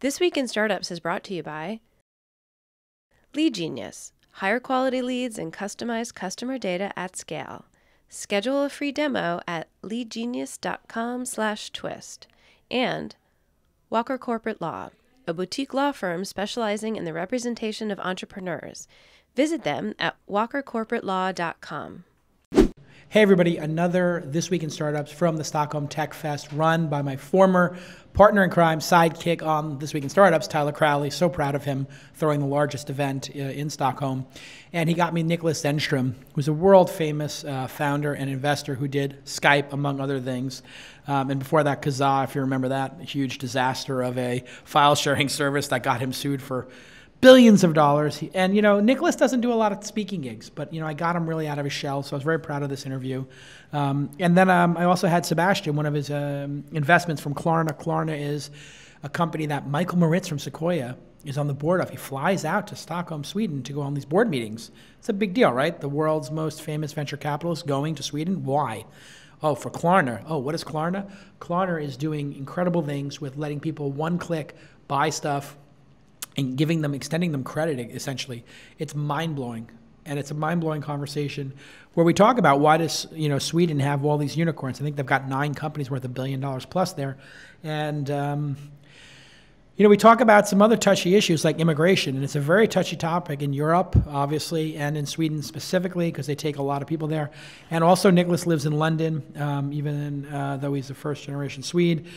This Week in Startups is brought to you by Lead Genius. Higher quality leads and customized customer data at scale. Schedule a free demo at leadgenius.com/twist. And Walker Corporate Law, a boutique law firm specializing in the representation of entrepreneurs. Visit them at walkercorporatelaw.com. Hey everybody, another This Week in Startups from the Stockholm Tech Fest run by my former partner in crime, sidekick on This Week in Startups, Tyler Crowley. So proud of him throwing the largest event in Stockholm. And he got me Niklas Zennstrom, who's a world famous founder and investor who did Skype, among other things. And before that, Kazaa, if you remember that, huge disaster of a file sharing service that got him sued for billions of dollars. And, you know, Niklas doesn't do a lot of speaking gigs, but, you know, I got him really out of his shell, so I was very proud of this interview. And then I also had Sebastian, one of his investments from Klarna. Klarna is a company that Michael Moritz from Sequoia is on the board of. He flies out to Stockholm, Sweden to go on these board meetings. It's a big deal, right? The world's most famous venture capitalist going to Sweden. Why? Oh, for Klarna. Oh, what is Klarna? Klarna is doing incredible things with letting people one click buy stuff and giving them, extending them credit, essentially. It's mind-blowing. And it's a mind-blowing conversation where we talk about why does, you know, Sweden have all these unicorns. I think they've got 9 companies worth $1 billion plus there. And, you know, we talk about some other touchy issues like immigration. And it's a very touchy topic in Europe, obviously, and in Sweden specifically, because they take a lot of people there. And also Niklas lives in London, even though he's a first-generation Swede.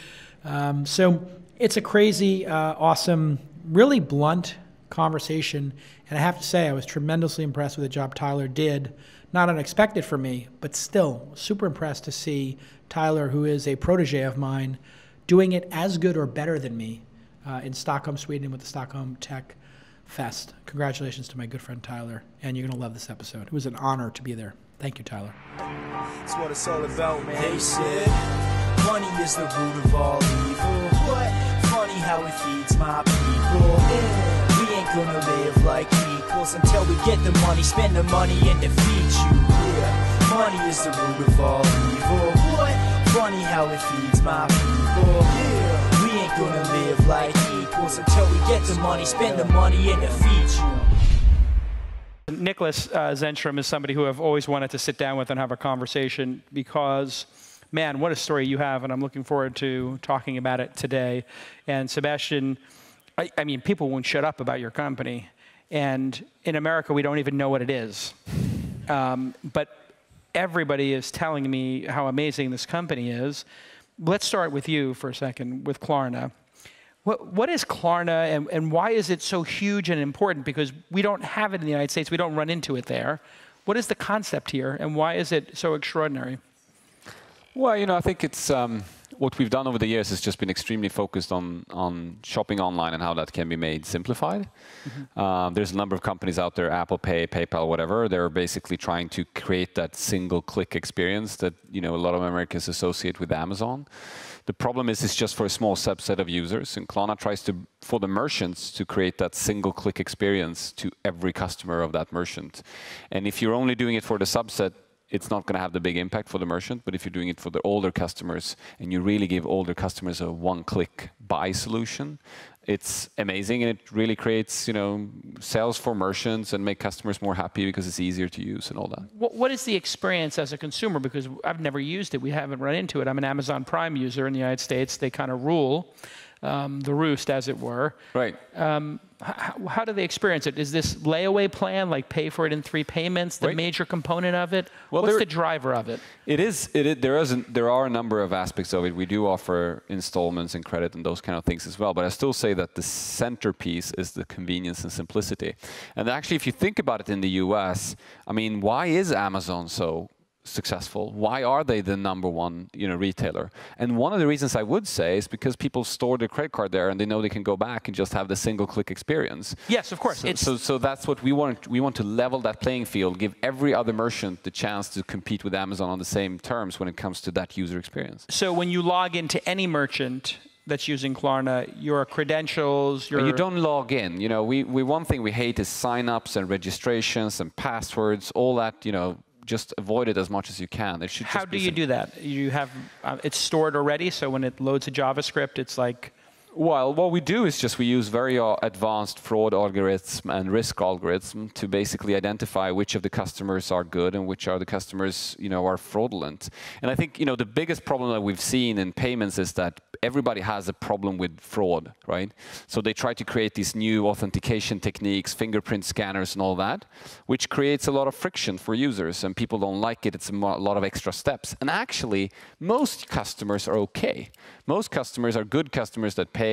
So it's a crazy, awesome, really blunt conversation. And I have to say, I was tremendously impressed with the job Tyler did. Not unexpected for me, but still super impressed to see Tyler, who is a protege of mine, doing it as good or better than me in Stockholm, Sweden with the Stockholm Tech Fest. Congratulations to my good friend Tyler, and you're going to love this episode. It was an honor to be there. Thank you, Tyler. That's what it's all about, man. They said money is the root of all evil. What? Funny how it feeds my people. Yeah. We ain't gonna live like equals until we get the money, spend the money, and defeat you. Yeah. Money is the root of all evil. What? Funny how it feeds my people. Yeah. We ain't gonna live like equals until we get the money, spend the money, and defeat you. Niklas Zennstrom is somebody who I've always wanted to sit down with and have a conversation because, man, what a story you have, and I'm looking forward to talking about it today. And Sebastian, I mean, people won't shut up about your company. And in America, we don't even know what it is. But everybody is telling me how amazing this company is. Let's start with you for a second, with Klarna. What is Klarna, and why is it so huge and important? Because we don't have it in the United States. We don't run into it there. What is the concept here, and why is it so extraordinary? Well, you know, I think it's what we've done over the years has just been extremely focused on shopping online and how that can be made simplified. Mm-hmm. There's a number of companies out there, Apple Pay, PayPal, whatever. They're basically trying to create that single-click experience that, you know, a lot of Americans associate with Amazon. The problem is it's just for a small subset of users, and Klarna tries to, for the merchants, to create that single-click experience to every customer of that merchant. And if you're only doing it for the subset, it's not going to have the big impact for the merchant. But if you're doing it for the older customers and you really give older customers a one-click buy solution, it's amazing, and it really creates, you know, sales for merchants and make customers more happy because it's easier to use and all that. What is the experience as a consumer? Because I've never used it. We haven't run into it. I'm an Amazon Prime user in the United States. They kind of rule the roost, as it were. Right. How do they experience it? Is this layaway plan, like pay for it in 3 payments, the major component of it? Well, what's the driver of it? There are a number of aspects of it. We do offer installments and credit and those kind of things as well. But I still say that the centerpiece is the convenience and simplicity. And actually, if you think about it in the US, I mean, why is Amazon so successful? Why are they the #1, you know, retailer? And one of the reasons I would say is because people store their credit card there and they know they can go back and just have the single-click experience. Yes, of course. So that's what we want. We want to level that playing field, give every other merchant the chance to compete with Amazon on the same terms when it comes to that user experience. So when you log into any merchant that's using Klarna, your credentials, You don't log in. You know, one thing we hate is sign-ups and registrations and passwords, all that, you know, just avoid it as much as you can. It should just do you do that? You have it's stored already, so when it loads a JavaScript, it's like Well, what we do is just we use very advanced fraud algorithms and risk algorithms to basically identify which of the customers are good and which are the customers, are fraudulent. And I think, the biggest problem that we've seen in payments is that everybody has a problem with fraud, right? So they try to create these new authentication techniques, fingerprint scanners and all that, which creates a lot of friction for users, and people don't like it. It's a lot of extra steps. And actually, most customers are okay. Most customers are good customers that pay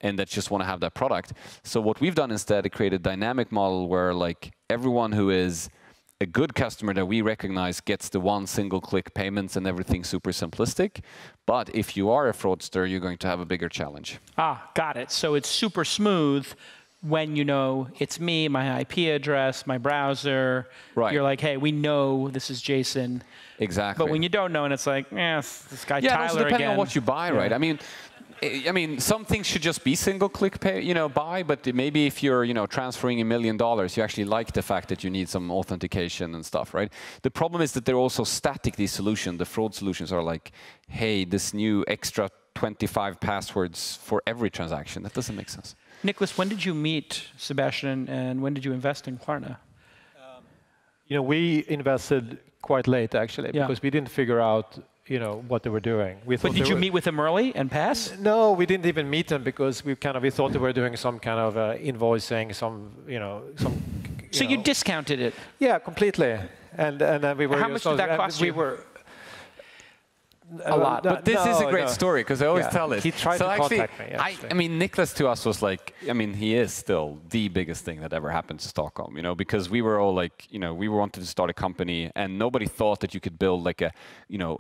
and that just want to have that product. So what we've done instead is create a dynamic model where like everyone who is a good customer that we recognize gets the one single-click payments and everything super simplistic. But if you are a fraudster, you're going to have a bigger challenge. Got it. So it's super smooth when you know it's me, my IP address, my browser. Right. You're like, hey, we know this is Jason. Exactly. But when you don't know and it's like, this guy Tyler again. Yeah, also depending on what you buy, right? I mean, some things should just be single-click buy, but maybe if you're, transferring $1 million, you actually like the fact that you need some authentication and stuff, right? The problem is that they're also static, these solutions. The fraud solutions are like, hey, this new extra 25 passwords for every transaction. That doesn't make sense. Niklas, when did you meet Sebastian and when did you invest in Klarna? We invested quite late, actually, because we didn't figure out what they were doing. But did you meet with them early and pass? No, we didn't even meet them because we thought they were doing some kind of invoicing, So you discounted it? Yeah, completely. And then we were. How much did that cost you? We were. A lot. But this is a great story because I always tell it. He tried to contact me. I mean, Niklas to us was like, he is still the biggest thing that ever happened to Stockholm, because we were all like, we wanted to start a company and nobody thought that you could build like a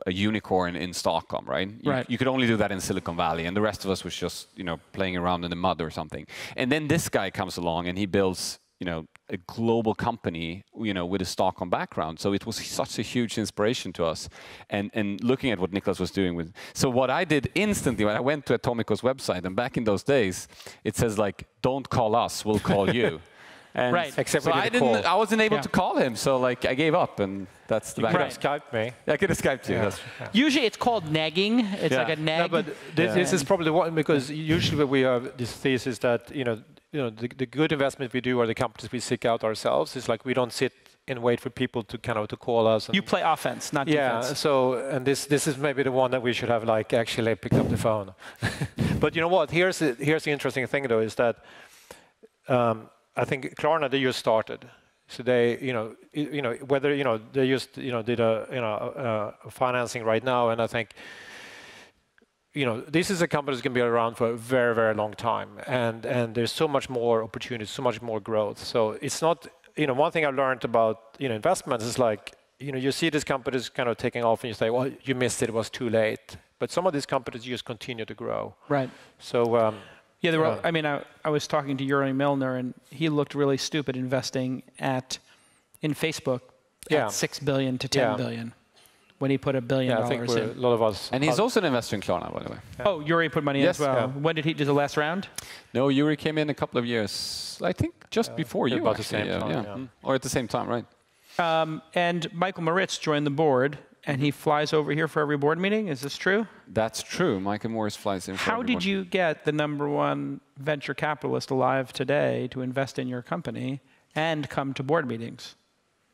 unicorn in Stockholm, right? You could only do that in Silicon Valley, and the rest of us was just, playing around in the mud or something. And then this guy comes along and he builds, a global company, with a Stockholm background. So it was such a huge inspiration to us. And looking at what Niklas was doing with. So what I did instantly when I went to Atomico's website, and back in those days, it says like, don't call us, we'll call you. And Except so I wasn't able to call him, so like I gave up, and that's the background. You could have Skyped me. I could have Skyped you. Yeah. Usually it's called nagging. It's like a nag. No, but this is probably one, because usually we have this thesis that the good investment we do are the companies we seek out ourselves. It's like we don't sit and wait for people to to call us. You play offense, not defense. Yeah. So this is maybe the one that we should have actually picked up the phone. But you know what? Here's the interesting thing though, is that I think Klarna, they just started. So they whether they just did a financing right now, and I think. This is a company that's going to be around for a very, very long time, and there's so much more opportunity, so much more growth. So it's not, one thing I learned about, investments is like, you see these companies kind of taking off and you say, well, you missed it, it was too late. But some of these companies just continue to grow. Right. So, yeah, there were, I was talking to Yuri Milner, and he looked really stupid investing in Facebook at 6 billion to 10 billion. When he put $1 billion I think in. a lot of us. And he's also an investor in Klarna, by the way. Yeah. Oh, Yuri put money in as well. Yeah. When did he do the last round? No, Yuri came in a couple of years, I think just before you, about actually. The same time, Or at the same time, right. And Michael Moritz joined the board, and he flies over here for every board meeting. Is this true? That's true. Michael Moritz flies in for How did you get the #1 venture capitalist alive today to invest in your company and come to board meetings?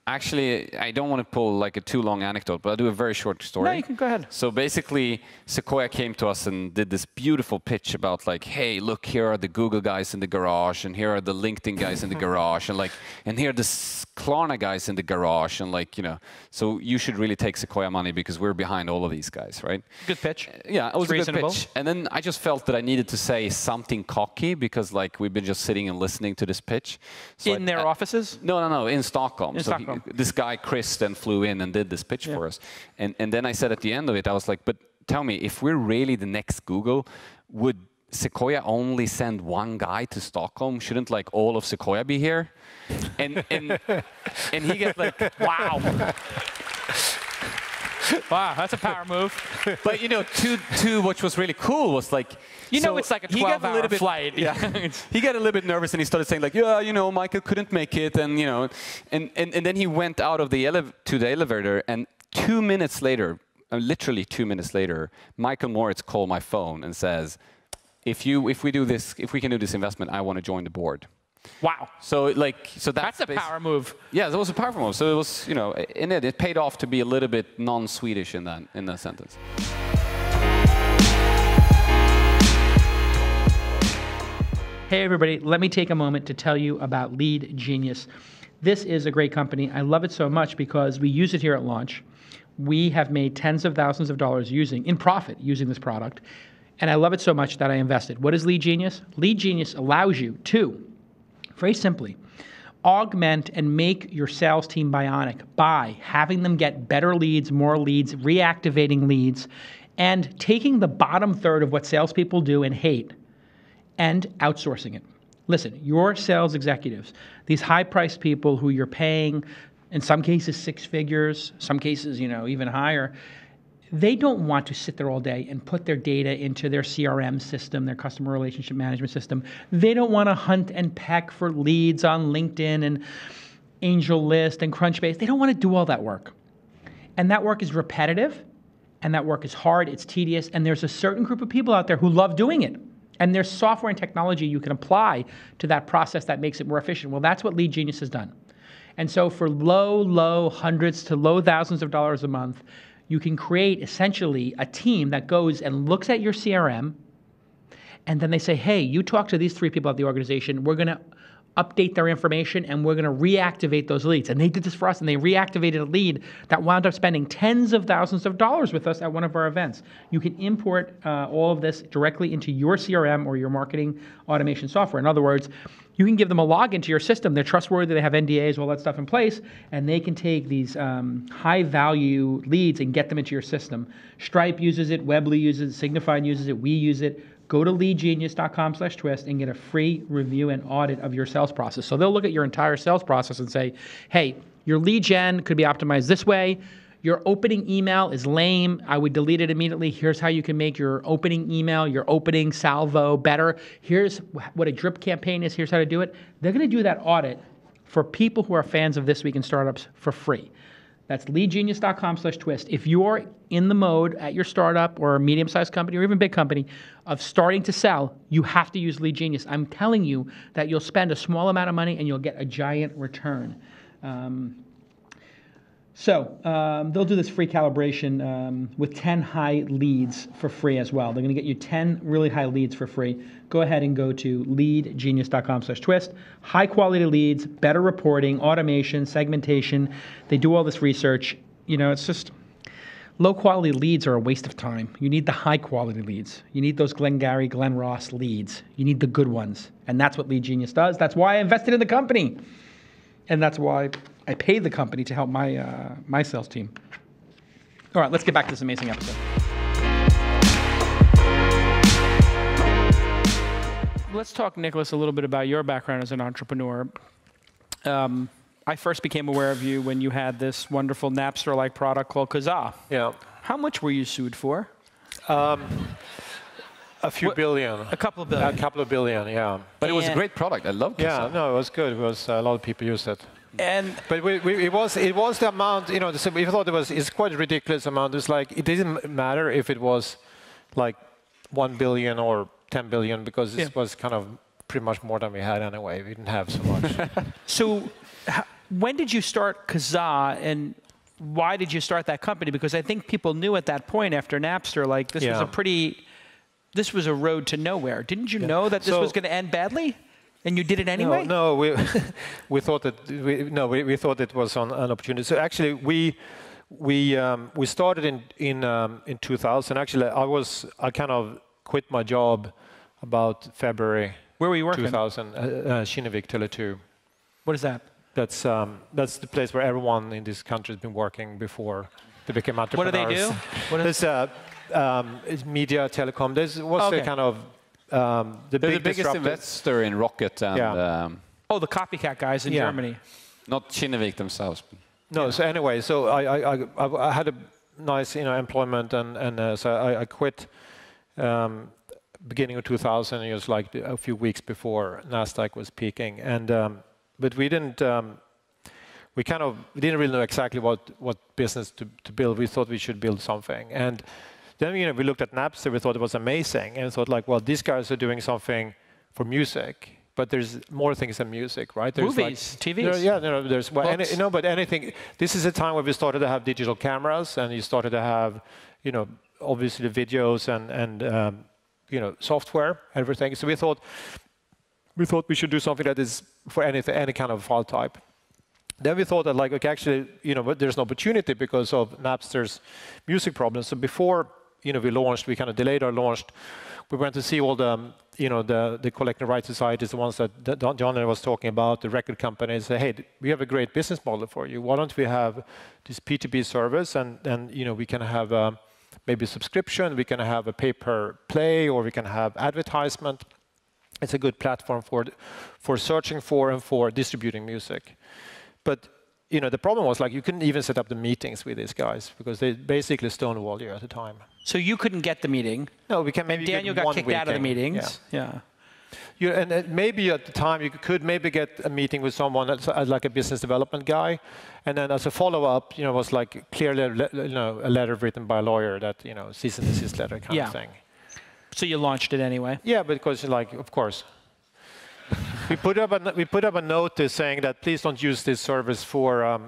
Actually, I don't want to pull like a too long anecdote, but I'll do a very short story. No, you can go ahead. So basically, Sequoia came to us and did this beautiful pitch about like, hey, look, here are the Google guys in the garage, and here are the LinkedIn guys in the garage, and here are the Klarna guys in the garage, and so you should really take Sequoia money because we're behind all of these guys, right? Good pitch. Yeah, it was a good pitch. And then I just felt that I needed to say something cocky because we've been just sitting and listening to this pitch. So in their offices? No, in Stockholm. In Stockholm. This guy, Chris, then flew in and did this pitch for us. And then I said at the end of it, I was like, but tell me, if we're really the next Google, would Sequoia only send one guy to Stockholm? Shouldn't all of Sequoia be here? And he gets like, wow. Wow, that's a power move. But which was really cool was like, it's like a 12-hour flight. Yeah. He got a little bit nervous and he started saying like, yeah, Michael couldn't make it, and and then he went out of to the elevator, and 2 minutes later, literally 2 minutes later, Michael Moritz called my phone and says, if we do this, if we can do this investment, I want to join the board. Wow. So that's a power move. Yeah, that was a powerful move. So it was, in it paid off to be a little bit non-Swedish in that sentence. Hey everybody, let me take a moment to tell you about Lead Genius. This is a great company. I love it so much because we use it here at launch. We have made tens of thousands of dollars in profit using this product. And I love it so much that I invested. What is Lead Genius? Lead Genius allows you to, very simply, augment and make your sales team bionic by having them get better leads, more leads, reactivating leads, and taking the bottom third of what salespeople do and hate and outsourcing it. Listen, your sales executives, these high-priced people who you're paying, in some cases 6 figures, some cases even higher, they don't want to sit there all day and put their data into their CRM system, their customer relationship management system. They don't want to hunt and peck for leads on LinkedIn and AngelList and Crunchbase. They don't want to do all that work. And that work is repetitive, and that work is hard, it's tedious, and there's a certain group of people out there who love doing it. And there's software and technology you can apply to that process that makes it more efficient. Well, that's what Lead Genius has done. And so for low hundreds to low thousands of dollars a month, you can create essentially a team that goes and looks at your CRM, and then they say, hey, you talk to these 3 people at the organization, we're going to update their information, and we're going to reactivate those leads. And they did this for us, and they reactivated a lead that wound up spending tens of thousands of dollars with us at one of our events. You can import all of this directly into your CRM or your marketing automation software. In other words, you can give them a login to your system. They're trustworthy. They have NDAs, all that stuff in place, and they can take these high-value leads and get them into your system. Stripe uses it. Weebly uses it. Signify uses it. We use it. Go to leadgenius.com/twist and get a free review and audit of your sales process. So they'll look at your entire sales process and say, hey, your lead gen could be optimized this way. Your opening email is lame. I would delete it immediately. Here's how you can make your opening email, your opening salvo better. Here's what a drip campaign is. Here's how to do it. They're going to do that audit for people who are fans of This Week in Startups for free. That's leadgenius.com/twist. If you're in the mode at your startup or a medium-sized company or even big company of starting to sell, you have to use Lead Genius. I'm telling you that you'll spend a small amount of money and you'll get a giant return. They'll do this free calibration with 10 high leads for free as well. They're going to get you 10 really high leads for free. Go ahead and go to leadgenius.com/twist. High quality leads, better reporting, automation, segmentation. They do all this research. It's just low quality leads are a waste of time. You need the high quality leads. You need those Glengarry, Glen Ross leads. You need the good ones. And that's what Lead Genius does. That's why I invested in the company. And that's why I paid the company to help my sales team. All right, let's get back to this amazing episode. Let's talk, Niklas, a little bit about your background as an entrepreneur. I first became aware of you when you had this wonderful Napster-like product called Kazaa. Yeah. How much were you sued for? A few billion. A couple of billion. A couple of billion, yeah. But it was a great product. I love Kazaa. Yeah, no, it was good. It was a lot of people used it. But it was the amount. We thought it's quite a ridiculous amount. It's like it didn't matter if it was like 1 billion or 10 billion because it was kind of pretty much more than we had anyway. We didn't have so much. So, when did you start Kazaa, and why did you start that company? Because I think people knew at that point after Napster, like this was a road to nowhere. Didn't you know that this was going to end badly? And you did it anyway? No, we thought that we thought it was an opportunity. So actually, we started in 2000. Actually, I kind of quit my job about February. Where were you working? 2000, Kinnevik Tele2. What is that? That's the place where everyone in this country has been working before they became entrepreneurs. What do they do? It's media, telecom. This was the kind of the biggest investor in Rocket and the copycat guys in Germany. Not Kinnevik themselves. No. So anyway, so I had a nice employment and so I quit beginning of 2000. It was like a few weeks before Nasdaq was peaking, and but we didn't really know exactly what business to build. We thought we should build something, and Then we looked at Napster. We thought it was amazing, and thought like, well, these guys are doing something for music. But there's more things than music, right? There's movies, TVs. There's but anything. This is a time where we started to have digital cameras, and you started to have, obviously videos and software, everything. So we thought we should do something that is for any kind of file type. Then we thought that like, okay, actually, there's an opportunity because of Napster's music problems. So before we launched, we kind of delayed our launch. We went to see all the collecting rights societies, the ones that John was talking about, the record companies. Say, hey, we have a great business model for you. Why don't we have this P2P service, and we can have maybe a subscription, we can have a pay-per-play, or we can have advertisement. It's a good platform for searching for and for distributing music. But the problem was like you couldn't even set up the meetings with these guys because they basically stonewalled you at the time. So you couldn't get the meeting. No, we can maybe. And Daniel got kicked out of the meetings. Yeah. And maybe at the time you could maybe get a meeting with someone that's like a business development guy, and then as a follow-up, was like clearly a letter written by a lawyer that cease and desist letter kind of thing. So you launched it anyway. Yeah, because like of course. We put up a notice saying that please don't use this service for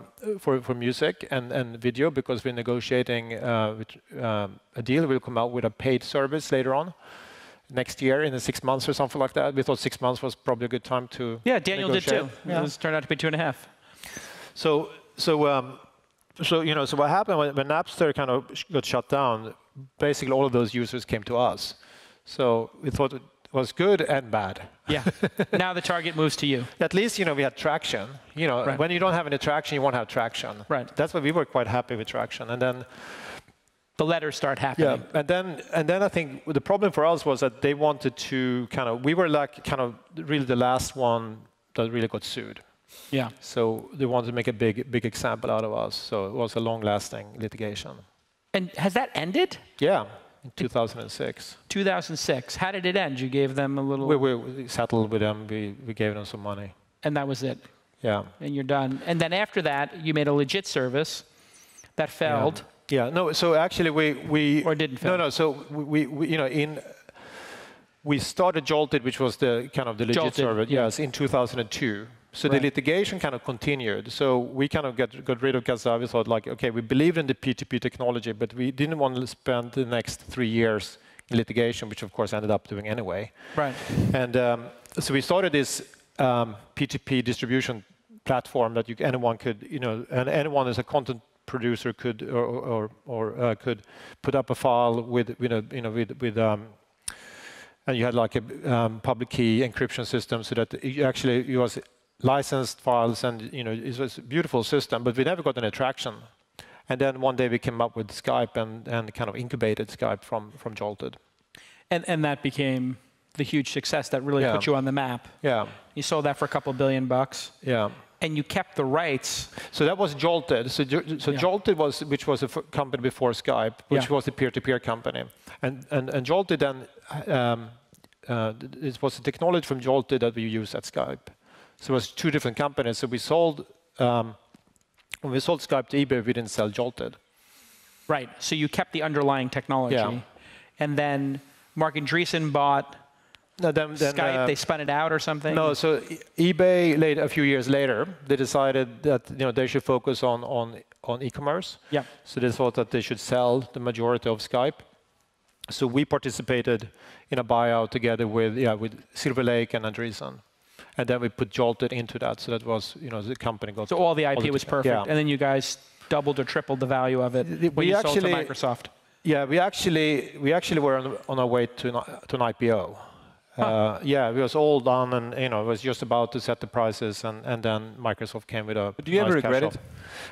music and video because we're negotiating a deal. We'll come out with a paid service later on next year in 6 months or something like that. We thought 6 months was probably a good time to. Yeah, Daniel negotiate. did too. Yeah. It turned out to be 2.5. So what happened when Napster kind of got shut down? Basically, all of those users came to us. So we thought it was good and bad. Yeah. Now the target moves to you. At least we had traction. Right. When you don't have any traction, you won't have traction. Right. That's why we were quite happy with traction. And then the letters start happening. Yeah. And then I think the problem for us was that they wanted to we were like kind of really the last one that really got sued. Yeah. So they wanted to make a big example out of us. So it was a long-lasting litigation. And has that ended? Yeah. In 2006. 2006. How did it end? You gave them a little. We settled with them. We gave them some money. And that was it. Yeah. And you're done. And then after that, you made a legit service that failed. Yeah. No. So actually, we or didn't fail. No. So we started Jolted, which was the kind of the legit service. Yes, in 2002. So the litigation kind of continued. So we kind of got rid of Kazaa. We thought like, okay, we believed in the P2P technology, but we didn't want to spend the next 3 years in litigation, which of course ended up doing anyway. Right. And so we started this P2P distribution platform that anyone could, and anyone as a content producer could or could put up a file with and you had like a public key encryption system so that it was licensed files, and it was a beautiful system, but we never got any traction. And then one day we came up with Skype and kind of incubated Skype from Jolted. And that became the huge success that really put you on the map. Yeah. You sold that for a couple $1 billion. Yeah. And you kept the rights. So that was Jolted. So Jolted which was a company before Skype, which was a peer-to-peer company. And Jolted then, it was the technology from Jolted that we use at Skype. So it was 2 different companies. So we sold, when we sold Skype to eBay, we didn't sell Jolted. Right. So you kept the underlying technology. Yeah. And then Mark Andreessen bought Skype. They spun it out or something? No. So eBay, a few years later, they decided that they should focus on e-commerce. Yeah. So they thought that they should sell the majority of Skype. So we participated in a buyout together with Silver Lake and Andreessen. And then we put Jolted into that, so that was, the company got. So all the IP was perfect, and then you guys doubled or tripled the value of it when you sold to Microsoft. Yeah, we actually were on our way to an IPO. Huh. We was all done, and it was just about to set the prices, and then Microsoft came with a. But do you ever regret it?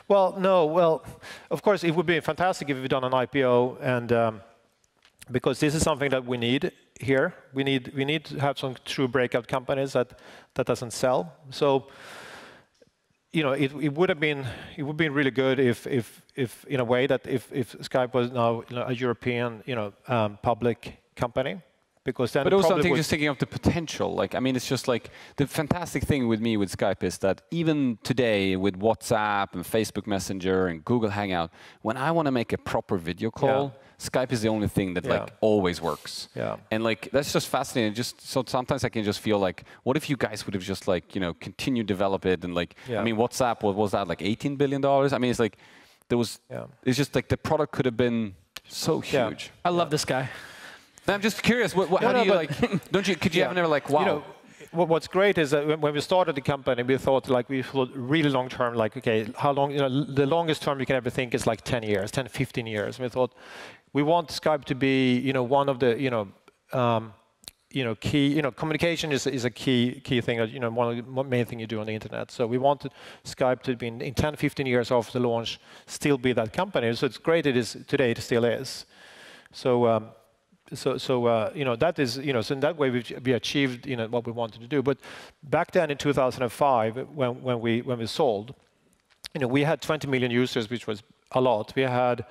Well, no. Well, of course, it would be fantastic if we'd done an IPO, and because this is something that we need here. We need to have some true breakout companies that doesn't sell. So, it would have been really good if in a way that if Skype was now a European public company. Because then but also I'm just thinking of the potential. Like, I mean, it's just like the fantastic thing with me with Skype is that even today with WhatsApp and Facebook Messenger and Google Hangout, when I want to make a proper video call, Skype is the only thing that like always works. Yeah. And like that's just fascinating. Just so sometimes I can just feel like, what if you guys would have just like, you know, continued to develop it and like, I mean, WhatsApp, what was that, like $18 billion? I mean, it's like there was, it's just like the product could have been so huge. I love this guy. I'm just curious. How do you like? Don't you? Could you ever never like? Wow. You know, what's great is that when we started the company, we thought really long term. Like, okay, how long? You know, the longest term you can ever think is like 10 years, 10, 15 years. And we thought we want Skype to be, you know, one of the, key. You know, communication is a key thing. You know, one of the main thing you do on the internet. So we wanted Skype to be in 10, 15 years after the launch, still be that company. So it's great. It is today. It still is. So. You know, that is, you know, so in that way we achieved, you know, what we wanted to do. But back then in 2005, when we sold, you know, we had 20 million users, which was a lot. We had,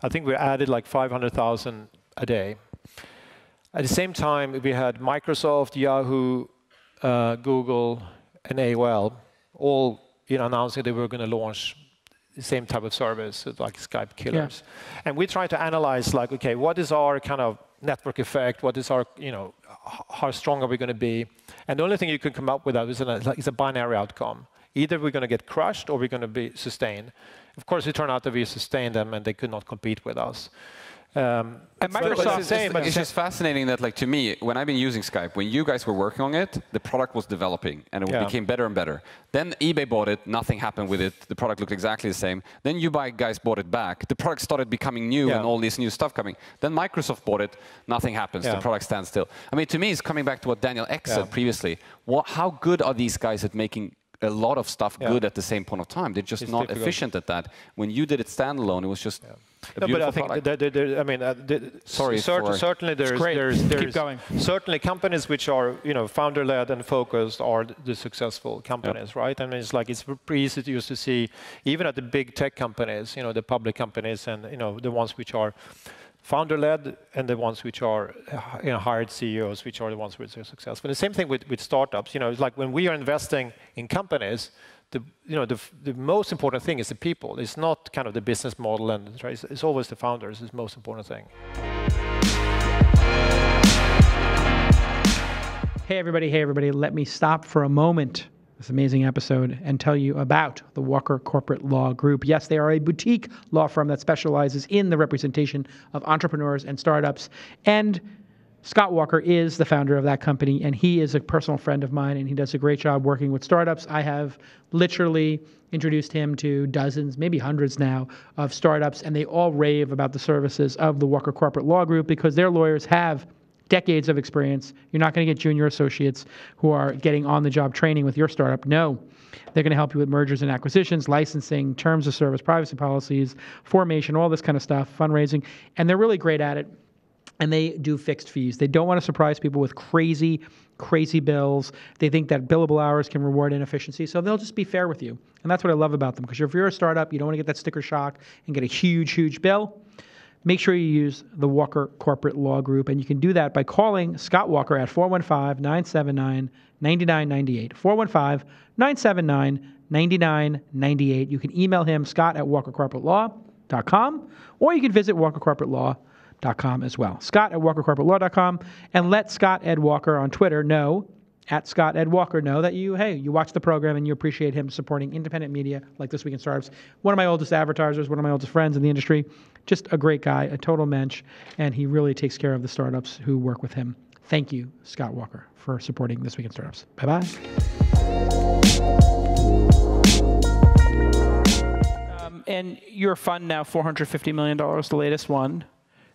I think we added like 500,000 a day. At the same time, we had Microsoft, Yahoo, Google, and AOL all, you know, announcing they were going to launch the same type of service, like Skype killers. And we try to analyze, like, okay, what is our kind of network effect? What is our, you know, how strong are we going to be? And the only thing you can come up with that is a binary outcome. Either we're going to get crushed or we're going to be sustained. Of course, it turned out that we sustained them and they could not compete with us. And Microsoft, it's just fascinating that, like, to me, when I've been using Skype, when you guys were working on it, the product was developing and it became better and better. Then eBay bought it, nothing happened with it. The product looked exactly the same. Then you guys bought it back. The product started becoming new and all this new stuff coming. Then Microsoft bought it, nothing happens. The product stands still. I mean, to me, it's coming back to what Daniel Ek said previously. How good are these guys at making a lot of stuff good at the same point of time? They're just not efficient at that. When you did it standalone, it was just a beautiful product. I mean, certainly there's certainly companies which are, you know, founder-led and focused are the successful companies, right? I mean, it's like it's pretty easy to used to see, even at the big tech companies, you know, the public companies, and you know, the ones which are founder-led and the ones which are, you know, hired CEOs, which are the ones which are successful. And the same thing with startups. You know, it's like when we are investing in companies, the most important thing is the people. It's not kind of the business model, and it's always the founders is the most important thing. Hey everybody, let me stop for a moment, this amazing episode, and tell you about the Walker Corporate Law Group. Yes, they are a boutique law firm that specializes in the representation of entrepreneurs and startups. And Scott Walker is the founder of that company, and he is a personal friend of mine, and he does a great job working with startups. I have literally introduced him to dozens, maybe hundreds now, of startups, and they all rave about the services of the Walker Corporate Law Group because their lawyers have decades of experience. You're not going to get junior associates who are getting on-the-job training with your startup. No. They're going to help you with mergers and acquisitions, licensing, terms of service, privacy policies, formation, all this kind of stuff, fundraising, and they're really great at it. And they do fixed fees. They don't want to surprise people with crazy bills. They think that billable hours can reward inefficiency, so they'll just be fair with you. And that's what I love about them, because if you're a startup, you don't want to get that sticker shock and get a huge bill. Make sure you use the Walker Corporate Law Group, and you can do that by calling Scott Walker at 415-979-9998. 415-979-9998. You can email him, scott@walkercorporatelaw.com, or you can visit walkercorporatelaw.com as well. Scott@walkercorporatelaw.com, and let Scott Ed Walker on Twitter know, @ScottEdWalker, know that you watch the program and you appreciate him supporting independent media like This Week in Startups. One of my oldest advertisers, one of my oldest friends in the industry, just a great guy, a total mensch, and he really takes care of the startups who work with him. Thank you, Scott Walker, for supporting This Week in Startups. Bye-bye. And your fund now, $450 million, the latest one.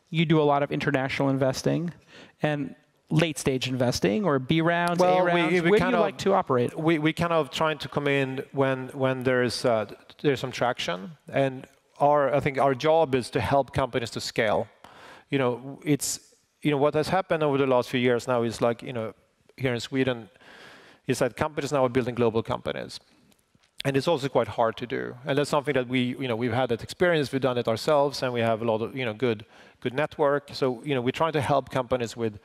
You do a lot of international investing and late-stage investing, or B rounds, A rounds. Where do you like to operate? We kind of trying to come in when there's some traction, and I think our job is to help companies to scale. You know, what has happened over the last few years now is, like, you know, here in Sweden, is that companies now are building global companies. And it's also quite hard to do. And that's something that we've had that experience, we've done it ourselves, and we have a lot of, you know, good network. So, you know, we're trying to help companies with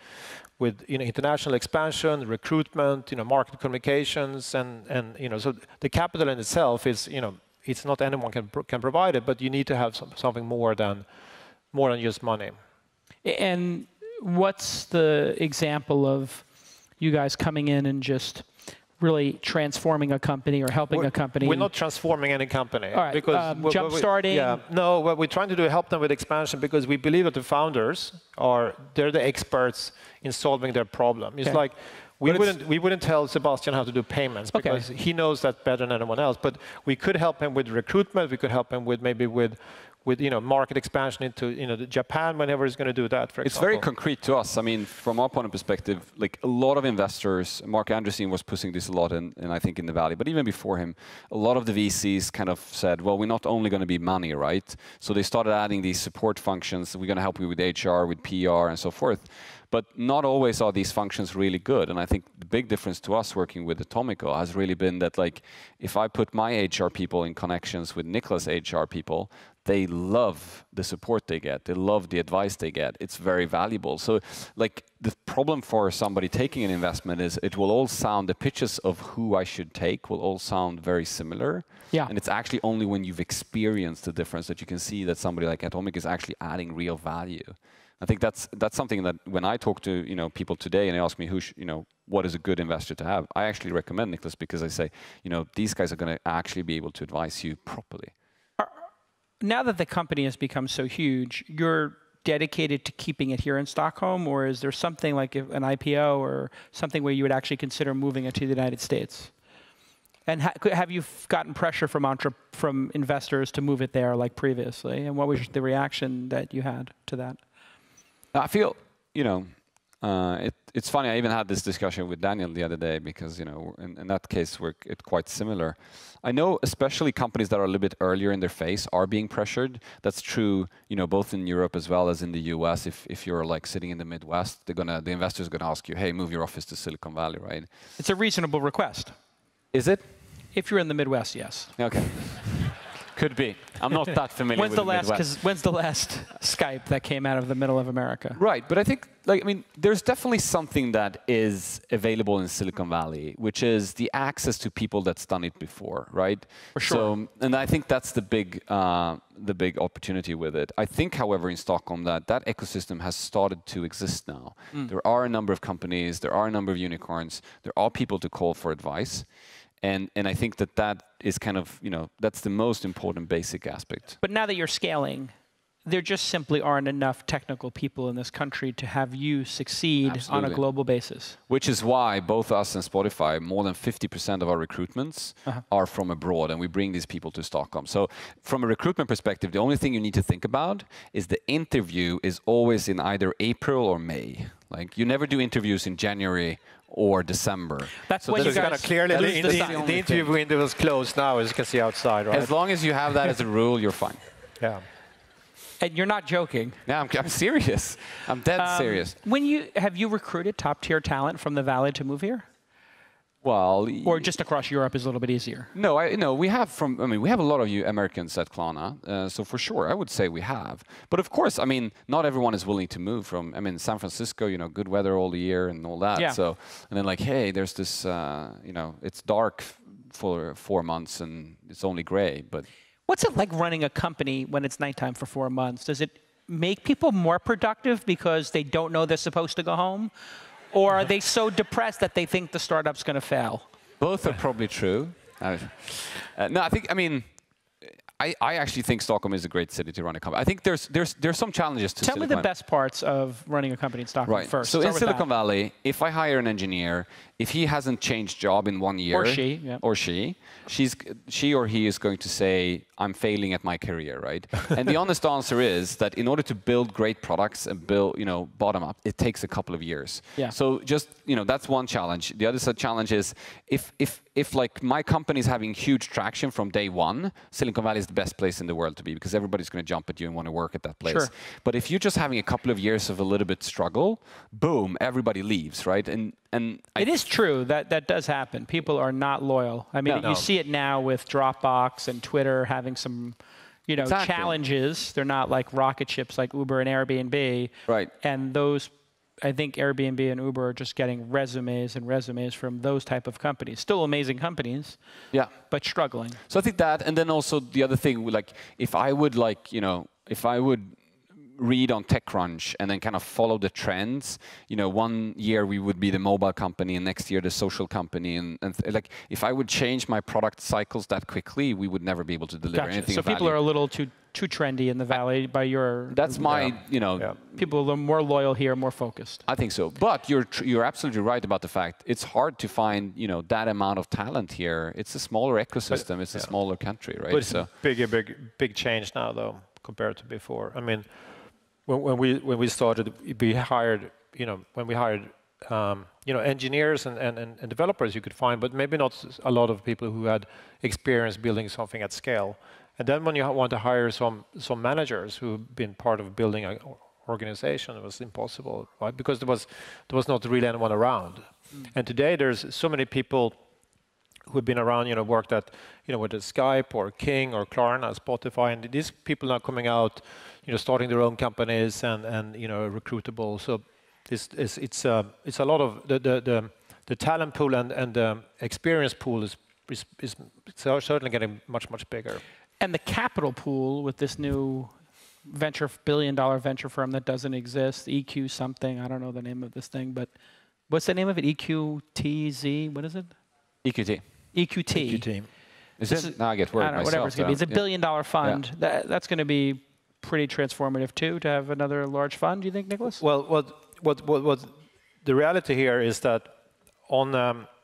you know, international expansion, recruitment, you know, market communications, and you know, so the capital in itself is, you know, it's not anyone can provide it, but you need to have something more than more than just money. And what's the example of you guys coming in and just really transforming a company or helping a company? We're not transforming any company. All right, because jump-starting? No, what we're trying to do is help them with expansion because we believe that the founders they're the experts in solving their problem. It's like we wouldn't tell Sebastian how to do payments because he knows that better than anyone else. But we could help him with recruitment. We could help him with maybe with market expansion into Japan whenever he's going to do that. For example. It's very concrete to us. I mean, from our point of perspective, like a lot of investors, Mark Andreessen was pushing this a lot, and I think in the Valley, but even before him, a lot of the VCs kind of said, well, we're not only going to be money, right? So they started adding these support functions. We're going to help you with HR, with PR, and so forth. But not always are these functions really good. And I think the big difference to us working with Atomico has really been that, like, if I put my HR people in connections with Niklas' HR people, they love the support they get. They love the advice they get. It's very valuable. So, like, the problem for somebody taking an investment is it will all sound, the pitches of who I should take will all sound very similar. Yeah. And it's actually only when you've experienced the difference that you can see that somebody like Atomic is actually adding real value. I think that's something that when I talk to people today and they ask me what is a good investor to have, I actually recommend Niklas because I say these guys are going to actually be able to advise you properly. Now that the company has become so huge, you're dedicated to keeping it here in Stockholm, or is there something like an IPO or something where you would actually consider moving it to the United States? And have you gotten pressure from investors to move it there like previously? And what was the reaction that you had to that? I feel, it's funny. I even had this discussion with Daniel the other day because, in that case, we're quite similar. I know especially companies that are a little bit earlier in their phase are being pressured. That's true, both in Europe as well as in the US. If you're like sitting in the Midwest, the investors are going to ask you, hey, move your office to Silicon Valley, right? It's a reasonable request. Is it? If you're in the Midwest, yes. Okay. Could be. I'm not that familiar with the Midwest. When's the last Skype that came out of the middle of America? Right, but I think, there's definitely something that is available in Silicon Valley, which is the access to people that's done it before, right? For sure. So, and I think that's the big opportunity with it. I think, however, in Stockholm, that ecosystem has started to exist now. There are a number of companies, there are a number of unicorns, there are people to call for advice. And I think that is kind of, that's the most important basic aspect. But now that you're scaling, there just simply aren't enough technical people in this country to have you succeed Absolutely. on a global basis. Which is why both us and Spotify, more than 50% of our recruitments are from abroad, and we bring these people to Stockholm. So from a recruitment perspective, the only thing you need to think about is the interview is always in either April or May. Like, you never do interviews in January or December. That's when you guys... Clearly, the interview window is closed now, as you can see outside, right? As long as you have that as a rule, you're fine. Yeah. And you're not joking. No, I'm serious. I'm dead serious. Have you recruited top-tier talent from the Valley to move here? Well, or just across Europe is a little bit easier? No, we have we have a lot of you Americans at Klarna, so for sure, I would say we have. But of course, not everyone is willing to move from, San Francisco, good weather all the year and all that. Yeah. So, and then like, hey, there's this, it's dark for 4 months and it's only gray, but. What's it like running a company when it's nighttime for 4 months? Does it make people more productive because they don't know they're supposed to go home? Or are they so depressed that they think the startup's going to fail? Both are probably true. No, I actually think Stockholm is a great city to run a company. I think there's some challenges to Tell me the best parts of running a company in Stockholm first. So in Silicon Valley, if I hire an engineer, if he hasn't changed job in 1 year, or she or he is going to say, I'm failing at my career, right? And the honest answer is that in order to build great products and build, bottom up, it takes a couple of years. Yeah. So just, that's one challenge. The other challenge is if like my company is having huge traction from day one, Silicon Valley is the best place in the world to be because everybody's going to jump at you and want to work at that place. Sure. But if you're just having a couple of years of a little bit struggle, boom, everybody leaves, right? And it is true that does happen. People are not loyal. You see it now with Dropbox and Twitter having some, Exactly. challenges. They're not like rocket ships like Uber and Airbnb. Right. And I think Airbnb and Uber are just getting resumes and resumes from those type of companies. Still amazing companies. Yeah. But struggling. So I think that, and then also the other thing, like if I would read on TechCrunch and then kind of follow the trends. You know, one year we would be the mobile company, and next year the social company, and like if I would change my product cycles that quickly, we would never be able to deliver anything. So people are a little too trendy in the Valley by your... That's my, you know... People are more loyal here, more focused. I think so. But you're absolutely right about the fact it's hard to find, you know, that amount of talent here. It's a smaller ecosystem. It's a smaller country, right? But it's a big change now, though, compared to before. I mean, when we started, we hired, you know, engineers and developers you could find, but maybe not a lot of people who had experience building something at scale. And then when you want to hire some managers who've been part of building an organization, it was impossible, right? Because there was not really anyone around. And today there's so many people who've been around, you know, worked at, you know, whether it's Skype or King or Klarna, Spotify, and these people are coming out, you know, starting their own companies and you know, recruitable. So it's a lot of the talent pool and the experience pool is certainly getting much bigger. And the capital pool with this new billion-dollar venture firm that doesn't exist, EQ something, I don't know the name of this thing, but what's the name of it? EQTZ, what is it? EQT. EQT. EQT. Is it? Now I get worried myself. Whatever it's going to be. It's a billion-dollar fund. Yeah. That's going to be pretty transformative too, to have another large fund, do you think, Niklas? Well, what the reality here is that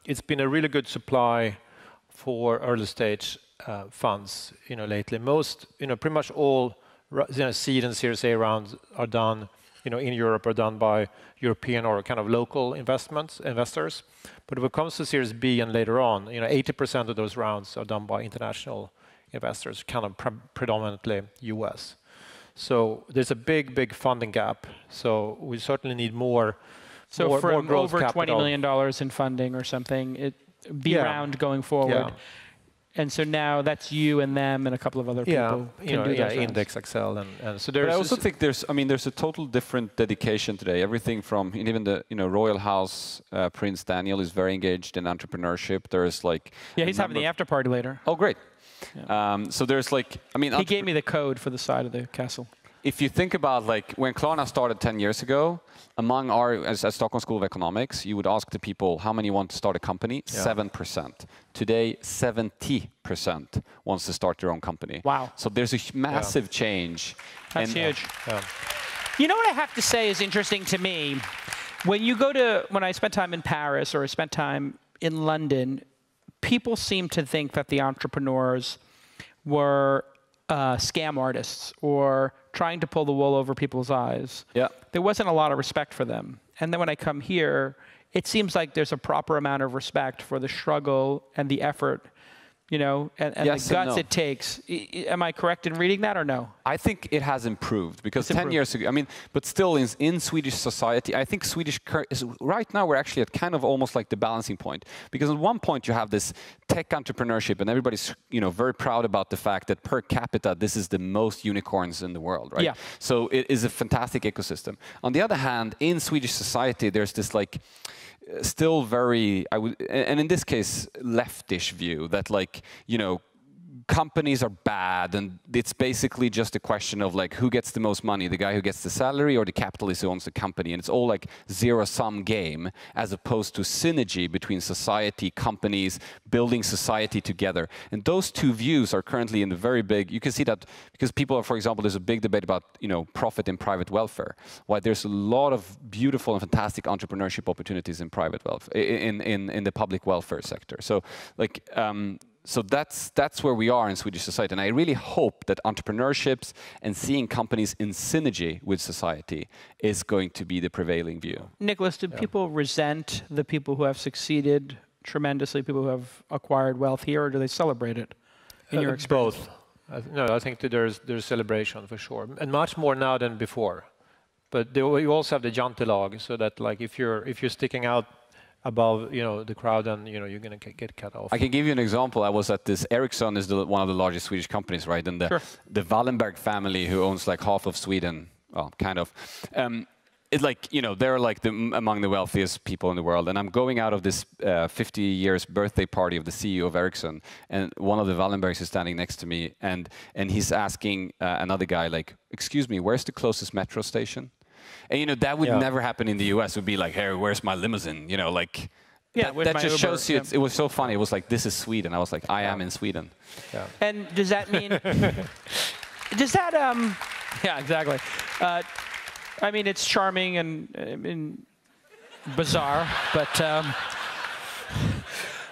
it's been a really good supply for early stage funds, you know, lately. Most, you know, pretty much all, you know, seed and Series A rounds are done, you know, in Europe, are done by European or kind of local investors. But when it comes to Series B and later on, you know, 80% of those rounds are done by international investors, kind of predominantly US. So there's a big funding gap. So we certainly need more. So for over capital. $20 million in funding or something, round going forward. Yeah. And so now that's you and them and a couple of other people can do those Index, Excel, and so there's. But I also think there's a total different dedication today. Everything from even the royal house, Prince Daniel is very engaged in entrepreneurship. There's like he's having the after party later. Oh, great. Yeah. So there's like he gave me the code for the side of the castle. If you think about like when Klarna started 10 years ago, among as Stockholm School of Economics, you would ask the people how many want to start a company. 7%. Today, 70% wants to start their own company. Wow! So there's a massive change. That's huge. You know what I have to say is interesting to me. When I spent time in Paris or I spent time in London, people seem to think that the entrepreneurs were scam artists or trying to pull the wool over people's eyes. Yeah. There wasn't a lot of respect for them. And then when I come here, it seems like there's a proper amount of respect for the struggle and the effort, you know, and the guts it takes. Am I correct in reading that or no? I think it has improved because 10 years ago, I mean, but still in Swedish society, I think right now we're actually at kind of almost like the balancing point. Because at one point you have this tech entrepreneurship and everybody's, you know, very proud about the fact that per capita, this is the most unicorns in the world, right? Yeah. So it is a fantastic ecosystem. On the other hand, in Swedish society, there's this like, still very, and in this case, leftish view that like, you know, companies are bad and it's basically just a question of like who gets the most money, the guy who gets the salary or the capitalist who owns the company, and it's all like zero-sum game as opposed to synergy between society, companies, building society together. And those two views are currently in the very big, you can see that because people are, for example, there's a big debate about, you know, profit in private welfare. Why there's a lot of beautiful and fantastic entrepreneurship opportunities in private welfare, in the public welfare sector. So like, so that's where we are in Swedish society. And I really hope that entrepreneurships and seeing companies in synergy with society is going to be the prevailing view. Niklas, do people resent the people who have succeeded tremendously, people who have acquired wealth here, or do they celebrate it in your experience? Both. No, I think that there's celebration for sure. And much more now than before. But you also have the jantelag, so that like if you're sticking out above, you know, the crowd, and you know you're going to get cut off. I can give you an example. I was at this. Ericsson is one of the largest Swedish companies, right? And the Wallenberg family, who owns like half of Sweden, well, kind of. it's like, you know, they're like among the wealthiest people in the world. And I'm going out of this 50 years birthday party of the CEO of Ericsson, and one of the Wallenbergs is standing next to me, and he's asking another guy, like, excuse me, where's the closest metro station? And, you know, that would never happen in the US. It would be like, hey, where's my limousine? You know, like, that just shows you, it was so funny. It was like, this is Sweden. I was like, I am in Sweden. Yeah. And does that mean, does that, yeah, exactly. I mean, it's charming and bizarre, but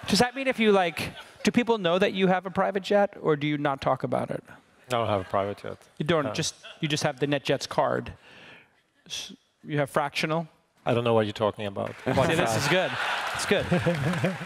does that mean if you like, do people know that you have a private jet, or do you not talk about it? I don't have a private jet. You don't, you just have the NetJets card. You have fractional? I don't know what you're talking about. See, this is good. It's good.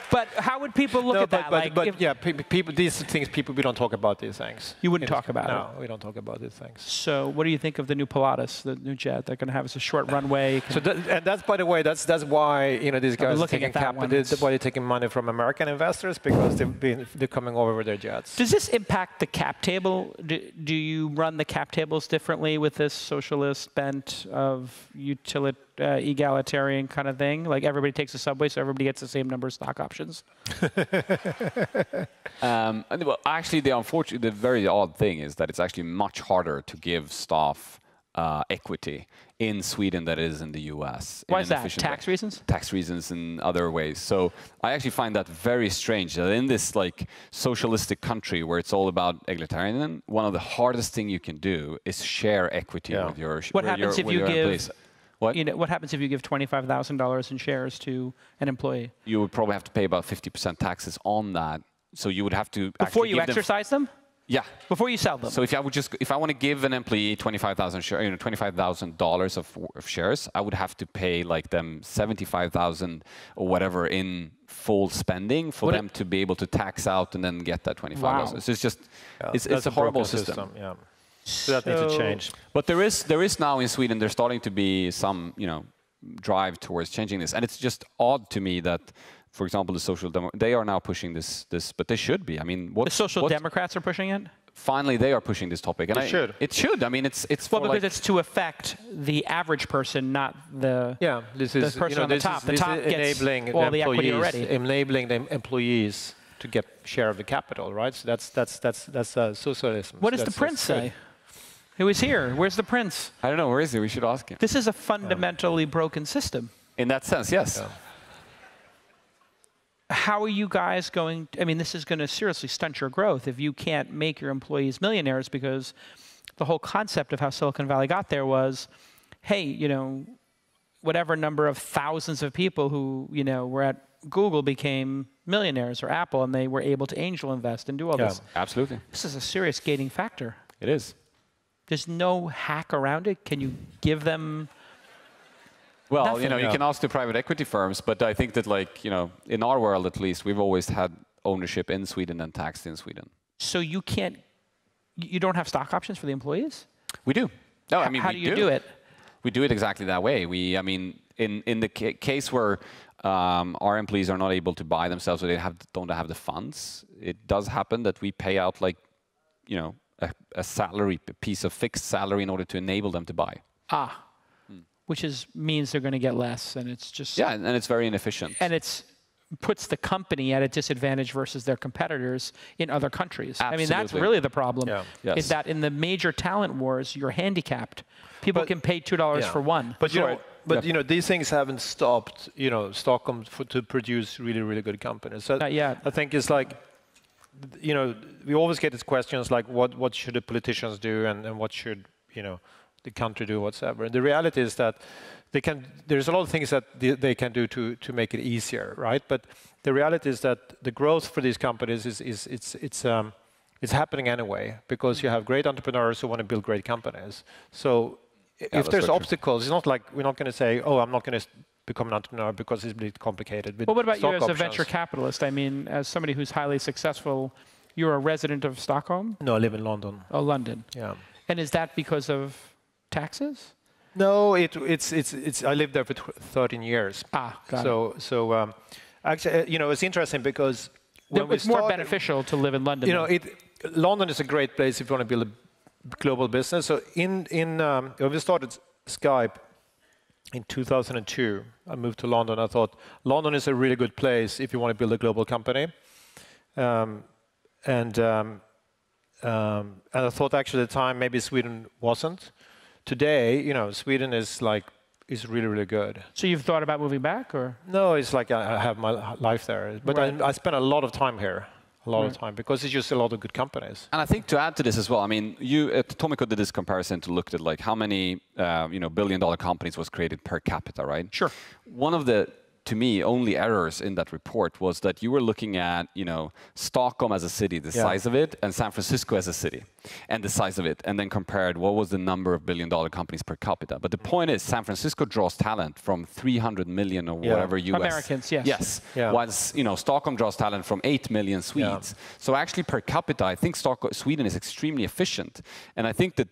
But how would people look at that? But yeah, people, these things, we don't talk about these things. You wouldn't talk about it? No, we don't talk about these things. So what do you think of the new Pilatus, the new jet? They're going to have a short runway. So and that's, by the way, that's why, you know, these guys are taking why they're taking money from American investors, because they're coming over with their jets. Does this impact the cap table? Do you run the cap tables differently with this socialist bent of egalitarian kind of thing? Like everybody takes a subway, so everybody gets the same number of stock options? Well, actually, the very odd thing is that it's actually much harder to give staff equity in Sweden than it is in the US. Why is that? Tax reasons? Tax reasons and other ways. So I actually find that very strange that in this like socialistic country where it's all about egalitarian, one of the hardest thing you can do is share equity with your What happens if you give employees. What? You know, what happens if you give $25,000 in shares to an employee? You would probably have to pay about 50% taxes on that. So you would have to before you exercise them. Yeah. Before you sell them. So if I want to give an employee $25,000 of shares, I would have to pay like them $75,000 or whatever in full spending for them to be able to tax out and then get that $25,000. Wow. So it's just it's a horrible system. Yeah. So that needs to change. But there is now in Sweden, there's starting to be some, you know, drive towards changing this. And it's just odd to me that, for example, the Social Democrats, they are now pushing this, but they should be. I mean, the Social Democrats are pushing it? Finally, they are pushing this topic. And It should. I mean, it's well, because it's to affect the average person, not the the person on the top. The top gets enabling all the equity already. Enabling the employees to get share of the capital, right? So that's socialism. What does the prince say? Who is here? Where's the prince? I don't know. Where is he? We should ask him. This is a fundamentally broken system. In that sense, yes. Yeah. How are you guys going? I mean, this is going to seriously stunt your growth if you can't make your employees millionaires, because the whole concept of how Silicon Valley got there was, hey, you know, whatever number of thousands of people who, you know, were at Google became millionaires, or Apple, and they were able to angel invest and do all this. Absolutely. This is a serious gating factor. It is. There's no hack around it. Can you give them? Well, nothing? you know, you can ask the private equity firms, but I think that, like, you know, in our world at least, we've always had ownership in Sweden and taxed in Sweden. So you don't have stock options for the employees? We do. No, I mean, how do you do it? We do it exactly that way. I mean, in the case where our employees are not able to buy themselves, or they don't have the funds, it does happen that we pay out, like, you know, a piece of fixed salary in order to enable them to buy. Which means they're going to get less, and it's just... Yeah, and it's very inefficient. And it puts the company at a disadvantage versus their competitors in other countries. Absolutely. I mean, that's really the problem, Yes. is that in the major talent wars, you're handicapped. People can pay $2 for one. But, you know, these things haven't stopped, you know, Stockholm to produce really, really good companies. So Not yet. I think it's like, you know, we always get these questions like, what should the politicians do, and what should, you know, the country do, whatsoever. And the reality is that there's a lot of things that they can do to make it easier, right? But the reality is that the growth for these companies it's happening anyway, because you have great entrepreneurs who want to build great companies. So if there's obstacles, it's not like we're not going to say, oh, I'm not going to become an entrepreneur because it's a bit complicated. Well, what about you as a venture capitalist? I mean, as somebody who's highly successful, you're a resident of Stockholm? No, I live in London. Oh, London. Yeah. And is that because of taxes? No, it's. I lived there for 13 years. Got it. So actually, you know, it's interesting because it's more beneficial to live in London. You know, London is a great place if you want to build a global business. So when we started Skype, in 2002, I moved to London. I thought London is a really good place if you want to build a global company. And I thought actually at the time maybe Sweden wasn't. Today, you know, Sweden is really, really good. So you've thought about moving back, or? No, it's like I have my life there. But Right. I spend a lot of time here. A lot of time, because it's just a lot of good companies. And I think to add to this as well, I mean, you at Atomico did this comparison to look at like how many billion-dollar companies was created per capita, right? Sure. One of the, to me, only errors in that report was that you were looking at, Stockholm as a city, the size of it, and San Francisco as a city, and the size of it, and then compared what was the number of billion-dollar companies per capita. But the point is, San Francisco draws talent from 300 million or whatever US. Americans, yes. Yes. Yeah. Whilst, Stockholm draws talent from 8 million Swedes. Yeah. So actually, per capita, I think Sweden is extremely efficient, and I think that,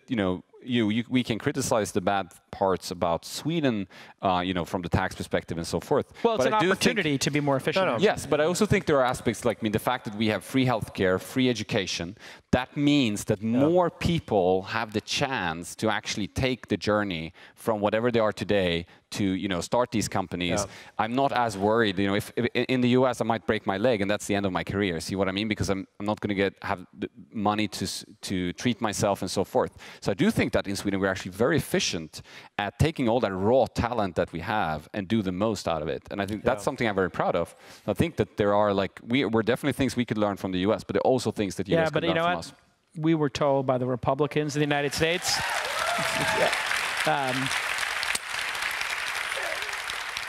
we can criticize the bad parts about Sweden, from the tax perspective and so forth. Well, it's but an opportunity to be more efficient. No. Yes, but I also think there are aspects like, the fact that we have free healthcare, free education, that means that more people have the chance to actually take the journey from whatever they are today to, start these companies. Yeah. I'm not as worried, if in the US I might break my leg and that's the end of my career. See what I mean? Because I'm not going to have the money to treat myself and so forth. So I do think that in Sweden we're actually very efficient at taking all that raw talent that we have and do the most out of it. And I think that's something I'm very proud of. I think that there are we're definitely things we could learn from the US, but there are also things that US could learn from us. We were told by the Republicans in the United States,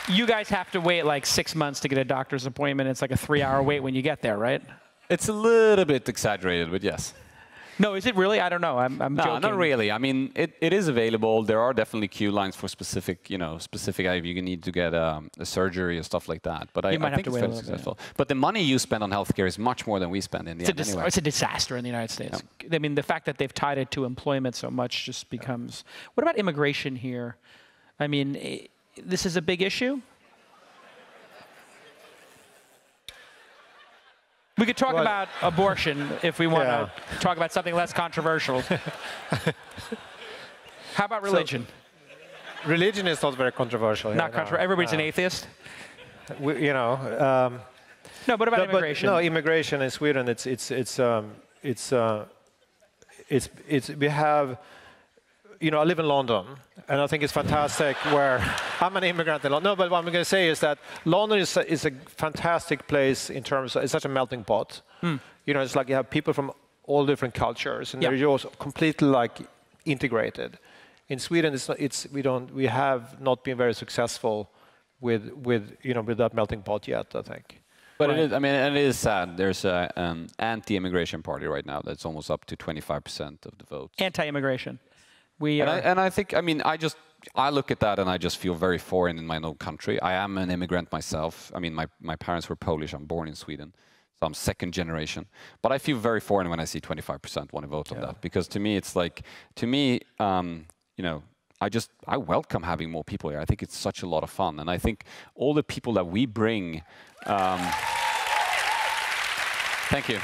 you guys have to wait like 6 months to get a doctor's appointment. It's like a 3-hour wait when you get there, right? It's a little bit exaggerated, but yes. No, is it really? I don't know. I'm no, joking. Not really. I mean, it is available. There are definitely queue lines for specific if you need to get a surgery or stuff like that. But I think it's fairly successful. Yeah. But the money you spend on healthcare is much more than we spend in the end anyway. It's a disaster in the United States. Yeah. I mean, the fact that they've tied it to employment so much just becomes... What about immigration here? I mean, this is a big issue? We could talk about abortion if we want to talk about something less controversial. How about religion? So, religion is not very controversial. Not controversial. Everybody's an atheist? No, but about immigration? No, immigration in Sweden, we have... I live in London, and I think it's fantastic where I'm an immigrant in London. No, but what I'm going to say is that London is a fantastic place in terms of, it's such a melting pot. It's like you have people from all different cultures, and they're just completely integrated. In Sweden, we have not been very successful with that melting pot yet, I think. But it is sad. There's an anti-immigration party right now that's almost up to 25% of the vote. Anti-immigration. I think, I look at that and I just feel very foreign in my own country. I am an immigrant myself. I mean, my parents were Polish. I'm born in Sweden. So I'm second generation. But I feel very foreign when I see 25% want to vote on that. Because to me, it's I welcome having more people here. I think it's such a lot of fun. And I think all the people that we bring... thank you.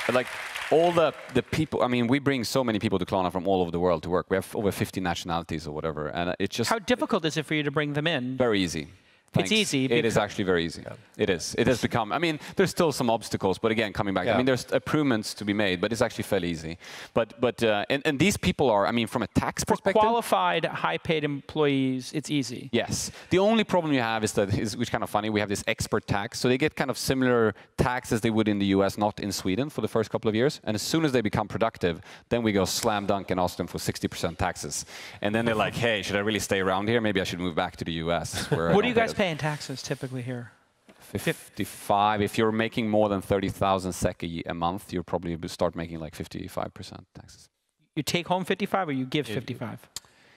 But all the people, we bring so many people to Klarna from all over the world to work. We have over 50 nationalities or whatever, and it's just... How difficult is it for you to bring them in? Very easy. Thanks. It's easy. It is actually very easy. Yeah. It is. It has become... there's still some obstacles, but again, coming back, there's improvements to be made, but it's actually fairly easy. And these people are, from a tax perspective... For qualified, high-paid employees, it's easy. Yes. The only problem you have which is kind of funny, we have this expert tax, so they get kind of similar tax as they would in the US, not in Sweden, for the first couple of years. And as soon as they become productive, then we go slam dunk and ask them for 60% taxes. And then they're like, hey, should I really stay around here? Maybe I should move back to the US. What do you guys pay in taxes typically here? 55. If you're making more than 30,000 SEK a month, you'll probably start making 55% taxes. You take home 55 or you give 55?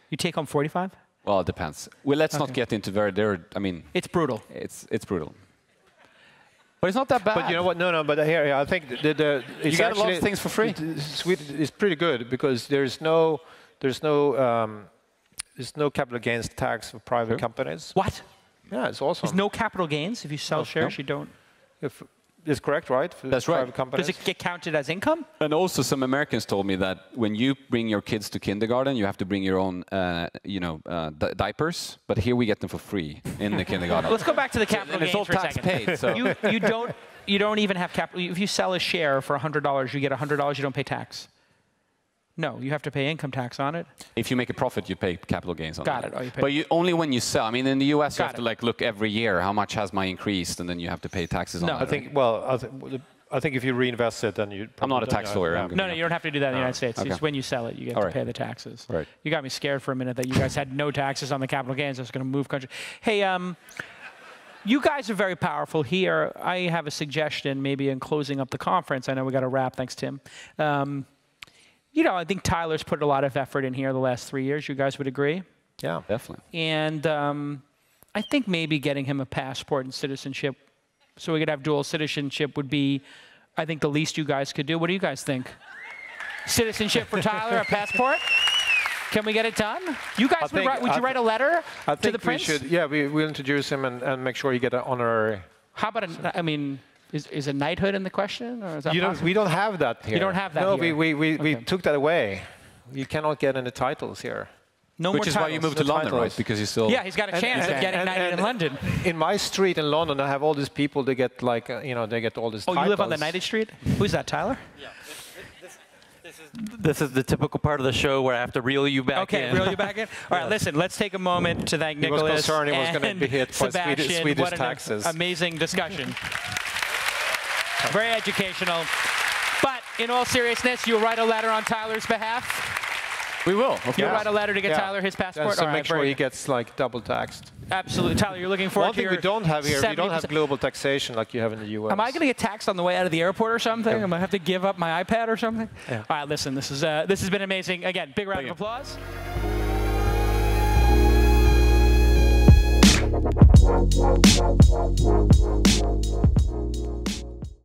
You take home 45? Well, it depends. Well, let's not get into it's brutal. It's brutal. But it's not that bad. But you know what? No. But here, I think you get a lot of things for free. Sweden is pretty good because there's no capital gains tax for private companies. What? Yeah, it's awesome. There's no capital gains if you sell shares. You don't. is correct, right? For That's right. private companies. Does it get counted as income? And also, some Americans told me that when you bring your kids to kindergarten, you have to bring your own, diapers. But here we get them for free in the kindergarten. Let's go back to the capital And it's gains all for a tax second. paid. So. You don't even have capital. If you sell a share for $100, you get $100. You don't pay tax. No, you have to pay income tax on it. If you make a profit, you pay capital gains on Got it. it. Oh, you pay. But only when you sell. I mean, in the U.S., you have Got to it. like look every year how much has my increased, and then you have to pay taxes on No, that. I think. Well, I think if you reinvest it, then you. I'm not a tax lawyer. I'm No, you don't have to do that in the United States. Okay. It's when you sell it, you get to pay the taxes. Right. You got me scared for a minute that you guys had no taxes on the capital gains. I was going to move country. Hey, you guys are very powerful here. I have a suggestion, maybe in closing up the conference. I know we got to wrap. Thanks, Tim. I think Tyler's put a lot of effort in here the last 3 years. You guys would agree? Yeah, Definitely. And I think maybe getting him a passport and citizenship so we could have dual citizenship would be, I think, the least you guys could do. What do you guys think? Citizenship for Tyler, a passport? Can we get it done? You guys would you write a letter to the prince? We'll introduce him and make sure you get an honorary. How about is a knighthood in the question? Or is that We don't have that here. You don't have that No, here. we took that away. You cannot get any titles here. No Which more is titles. why you moved to No London, titles. right? Because you still. Yeah, he's got a chance of getting knighted in London. In my street in London, I have all these people. They get like they get all these. Oh, titles. you live on the Knighted Street? Who's that, Tyler? Yeah. This is the typical part of the show where I have to reel you back in. Okay, reel you back in. All right, listen, let's take a moment to thank He was Nicholas concerned he was gonna and be hit by Sebastian. Swedish What an taxes. amazing discussion. Very educational. But in all seriousness, you'll write a letter on Tyler's behalf? We will. You'll write a letter to get Tyler his passport? So All right, make sure very he good. gets like double taxed. Absolutely. Tyler, you're looking forward One to thing your we don't have here, we don't have 70%. global taxation like you have in the U.S. Am I going to get taxed on the way out of the airport or something? Am I have to give up my iPad or something? Yeah. All right, listen, this has been amazing. Again, big round of applause.